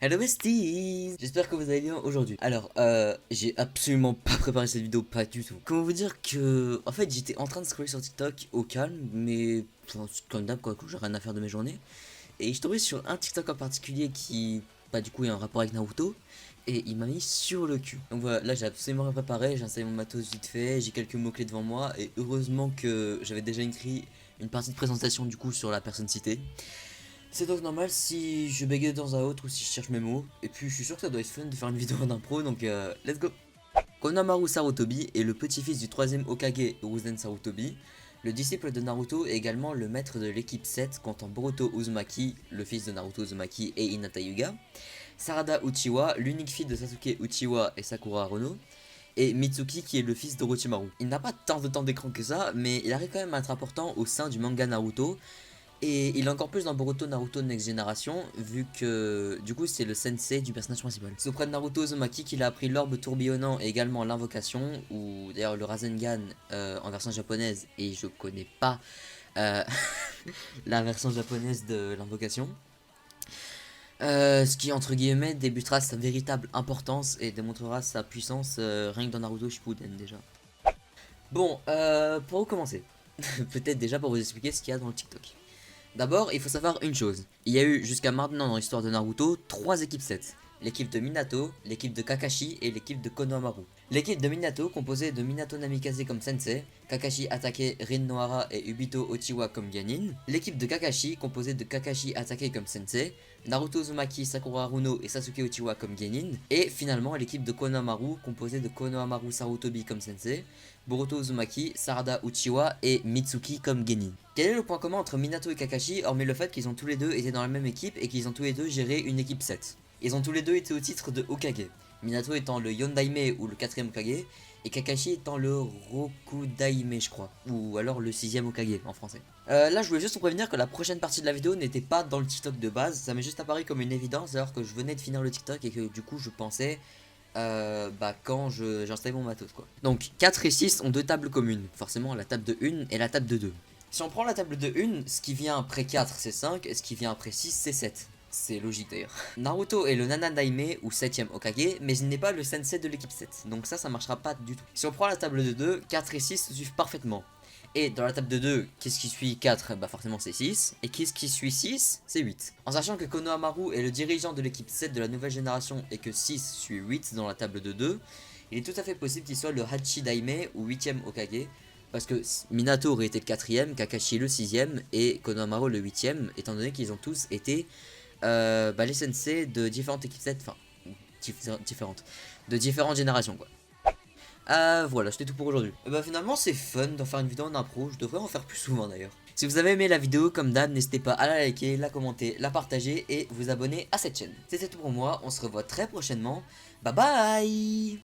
Hello besties. J'espère que vous allez bien aujourd'hui. Alors, j'ai absolument pas préparé cette vidéo, pas du tout. Comment vous dire que, en fait, j'étais en train de scroller sur TikTok au calme, mais enfin, comme d'hab quoi, quand j'ai rien à faire de mes journées. Et je suis tombé sur un TikTok en particulier qui, bah du coup, est un rapport avec Naruto. Et il m'a mis sur le cul. Donc voilà, là j'ai absolument rien préparé, j'ai installé mon matos vite fait, j'ai quelques mots-clés devant moi. Et heureusement que j'avais déjà écrit une partie de présentation du coup sur la personne citée. C'est donc normal si je bégaye de temps à autre ou si je cherche mes mots. Et puis je suis sûr que ça doit être fun de faire une vidéo en impro, donc let's go. Konohamaru Sarutobi est le petit-fils du troisième Hokage Uzen Sarutobi. Le disciple de Naruto est également le maître de l'équipe 7 comptant Boruto Uzumaki, le fils de Naruto Uzumaki et Hinata Hyuga, Sarada Uchiwa, l'unique fille de Sasuke Uchiwa et Sakura Haruno, et Mitsuki qui est le fils d'Orochimaru. Il n'a pas tant de temps d'écran que ça, mais il arrive quand même à être important au sein du manga Naruto. Et il est encore plus dans Boruto Naruto Next Generation, vu que du coup c'est le sensei du personnage principal. C'est auprès de Naruto Uzumaki qu'il a appris l'orbe tourbillonnant et également l'invocation, ou d'ailleurs le Rasengan en version japonaise, et je connais pas euh, la version japonaise de l'invocation. Ce qui entre guillemets débutera sa véritable importance et démontrera sa puissance rien que dans Naruto Shippuden déjà. Bon, pour recommencer, peut-être déjà pour vous expliquer ce qu'il y a dans le TikTok. D'abord, il faut savoir une chose. Il y a eu jusqu'à maintenant dans l'histoire de Naruto 3 équipes 7. L'équipe de Minato, l'équipe de Kakashi et l'équipe de Konohamaru. L'équipe de Minato, composée de Minato Namikaze comme sensei, Kakashi Atake, Rin Nohara et Ubito Ochiwa comme Genin. L'équipe de Kakashi, composée de Kakashi Atake comme sensei, Naruto Uzumaki, Sakura Haruno et Sasuke Uchiwa comme Genin. Et finalement l'équipe de Konohamaru, composée de Konohamaru Sarutobi comme sensei, Boruto Uzumaki, Sarada Uchiwa et Mitsuki comme Genin. Quel est le point commun entre Minato et Kakashi, hormis le fait qu'ils ont tous les deux été dans la même équipe et qu'ils ont tous les deux géré une équipe 7? Ils ont tous les deux été au titre de Hokage, Minato étant le Yondaime ou le 4ème Hokage, et Kakashi étant le Rokudaime je crois, ou alors le 6ème Hokage en français. Là je voulais juste vous prévenir que la prochaine partie de la vidéo n'était pas dans le TikTok de base, ça m'est juste apparu comme une évidence alors que je venais de finir le TikTok et que du coup je pensais quand j'installe mon matos quoi. Donc 4 et 6 ont deux tables communes, forcément la table de 1 et la table de 2. Si on prend la table de 1, ce qui vient après 4 c'est 5 et ce qui vient après 6 c'est 7. C'est logique d'ailleurs. Naruto est le Nanadaime ou 7ème Hokage, mais il n'est pas le sensei de l'équipe 7, donc ça marchera pas du tout. Si on prend la table de 2, 4 et 6 se suivent parfaitement. Et dans la table de 2, qu'est-ce qui suit 4? Bah forcément c'est 6. Et qu'est-ce qui suit 6? C'est 8. En sachant que Konohamaru est le dirigeant de l'équipe 7 de la nouvelle génération et que 6 suit 8 dans la table de 2, il est tout à fait possible qu'il soit le Hachi Daime ou 8ème Hokage. Parce que Minato aurait été le 4ème, Kakashi le 6ème et Konohamaru le 8ème, étant donné qu'ils ont tous été les sensei de différentes équipes 7, enfin différentes, de différentes générations quoi. Voilà, c'était tout pour aujourd'hui. Et bah finalement c'est fun d'en faire une vidéo en impro, je devrais en faire plus souvent d'ailleurs. Si vous avez aimé la vidéo, comme d'hab, n'hésitez pas à la liker, la commenter, la partager et vous abonner à cette chaîne. C'était tout pour moi, on se revoit très prochainement. Bye bye.